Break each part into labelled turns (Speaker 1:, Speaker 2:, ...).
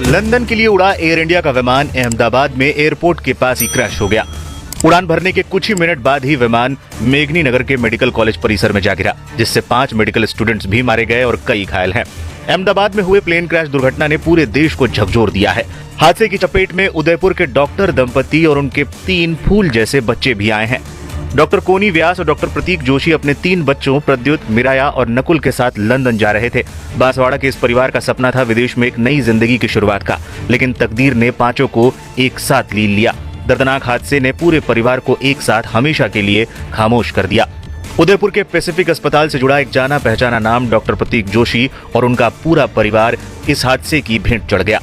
Speaker 1: London के लिए उड़ा एयर इंडिया का विमान अहमदाबाद में एयरपोर्ट के पास ही क्रैश हो गया। उड़ान भरने के कुछ ही मिनट बाद ही विमान मेघनी नगर के मेडिकल कॉलेज परिसर में जा गिरा, जिससे 5 मेडिकल स्टूडेंट्स भी मारे गए और कई घायल हैं। अहमदाबाद में हुए प्लेन क्रैश दुर्घटना ने पूरे देश को झकझोर दिया है। हादसे की चपेट में उदयपुर के डॉक्टर दंपति और उनके 3 फूल जैसे बच्चे भी आए हैं। डॉक्टर कोनी व्यास और डॉक्टर प्रतीक जोशी अपने 3 बच्चों प्रद्युत, मिराया और नकुल के साथ लंदन जा रहे थे। बांसवाड़ा के इस परिवार का सपना था विदेश में एक नई जिंदगी की शुरुआत का, लेकिन तकदीर ने पांचों को एक साथ लील लिया। दर्दनाक हादसे ने पूरे परिवार को एक साथ हमेशा के लिए खामोश कर दिया। उदयपुर के पैसिफिक अस्पताल से जुड़ा एक जाना पहचाना नाम डॉक्टर प्रतीक जोशी और उनका पूरा परिवार इस हादसे की भेंट चढ़ गया।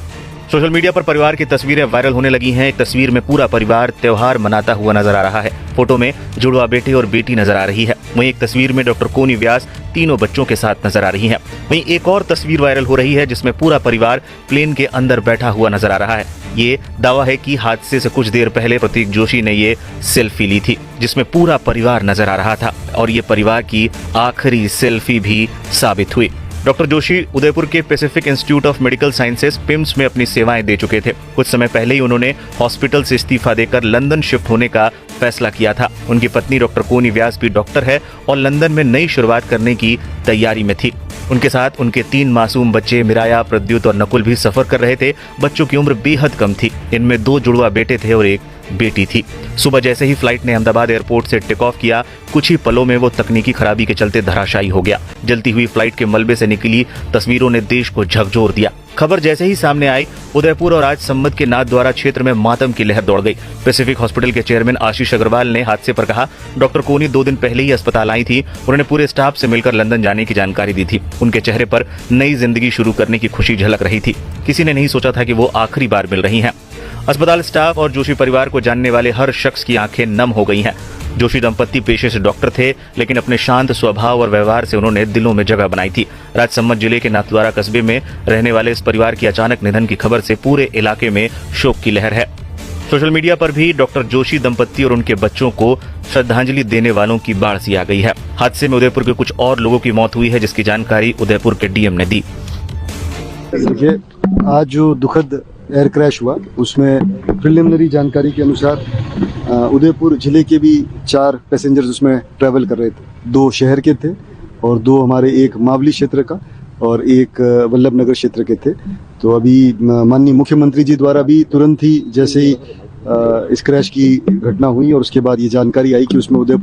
Speaker 1: सोशल मीडिया पर परिवार की तस्वीरें वायरल होने लगी हैं। एक तस्वीर में पूरा परिवार त्योहार मनाता हुआ नजर आ रहा है। फोटो में जुड़वा बेटे और बेटी नजर आ रही है। वहीं एक तस्वीर में डॉक्टर कोनी व्यास तीनों बच्चों के साथ नजर आ रही हैं। वहीं एक और तस्वीर वायरल हो रही है जिसमें पूरा परिवार प्लेन के अंदर बैठा हुआ नजर आ रहा है। ये दावा है कि हादसे से कुछ देर पहले प्रतीक जोशी ने ये सेल्फी ली थी, जिसमें पूरा परिवार नजर आ रहा था और ये परिवार की आखिरी सेल्फी भी साबित हुई। डॉक्टर जोशी उदयपुर के Pacific institute of medical sciences PIMS में अपनी सेवाएं दे चुके थे। कुछ समय पहले ही उन्होंने हॉस्पिटल से इस्तीफा देकर लंदन शिफ्ट होने का फैसला किया था। उनकी पत्नी डॉक्टर कोनी व्यास भी डॉक्टर है और लंदन में नई शुरुआत करने की तैयारी में थी। उनके साथ उनके 3 मासूम बच्चे मिराया, प्रद्युत और नकुल भी सफर कर रहे थे। बच्चों की उम्र बेहद कम थी। इनमें 2 जुड़वा बेटे थे और 1 बेटी थी। सुबह जैसे ही फ्लाइट ने अहमदाबाद एयरपोर्ट से टेक ऑफ किया, कुछ ही पलों में वो तकनीकी खराबी के चलते धराशायी हो गया। जलती हुई फ्लाइट के मलबे से निकली तस्वीरों ने देश को झकझोर दिया। खबर जैसे ही सामने आई, उदयपुर और आज सम्मत के नाथद्वारा क्षेत्र में मातम की लहर दौड़ गई। पैसिफिक हॉस्पिटल के चेयरमैन आशीष अग्रवाल ने हादसे पर कहा, डॉक्टर कोनी 2 दिन पहले ही अस्पताल आई थी। उन्होंने पूरे स्टाफ से मिलकर लंदन जाने की जानकारी दी थी। उनके चेहरे पर नई जिंदगी शुरू करने की खुशी झलक रही थी। किसी ने नहीं सोचा था कि वो आखिरी बार मिल रही हैं। अस्पताल स्टाफ और जोशी परिवार को जानने वाले हर शख्स की आंखें नम हो गई हैं। जोशी दंपत्ति पेशे से डॉक्टर थे, लेकिन अपने शांत स्वभाव और व्यवहार से उन्होंने दिलों में जगह बनाई थी। राजसमंद जिले के नाथद्वारा कस्बे में रहने वाले इस परिवार की अचानक निधन की खबर से पूरे इलाके में शोक की लहर है। सोशल मीडिया पर भी डॉक्टर जोशी दंपत्ति और उनके बच्चों को श्रद्धांजलि देने वालों की बाढ़ सी आ गई है। हादसे में उदयपुर के कुछ और लोगों की मौत हुई है, जिसकी जानकारी उदयपुर के डीएम ने दी।
Speaker 2: देखिए, आज जो दुखद एयर क्रैश हुआ उसमें प्रिलिमिनरी जानकारी के अनुसार उदयपुर जिले के भी 4 पैसेंजर्स उसमें ट्रैवल कर रहे थे। 2 शहर के थे और 2 हमारे एक मावली क्षेत्र का और एक वल्लभ नगर क्षेत्र के थे। तो अभी माननीय मुख्यमंत्री जी द्वारा भी तुरंत ही जैसे ही इस क्रैश की घटना हुई और उसके बाद ये जानकारी आई कि उसमें उदयपुर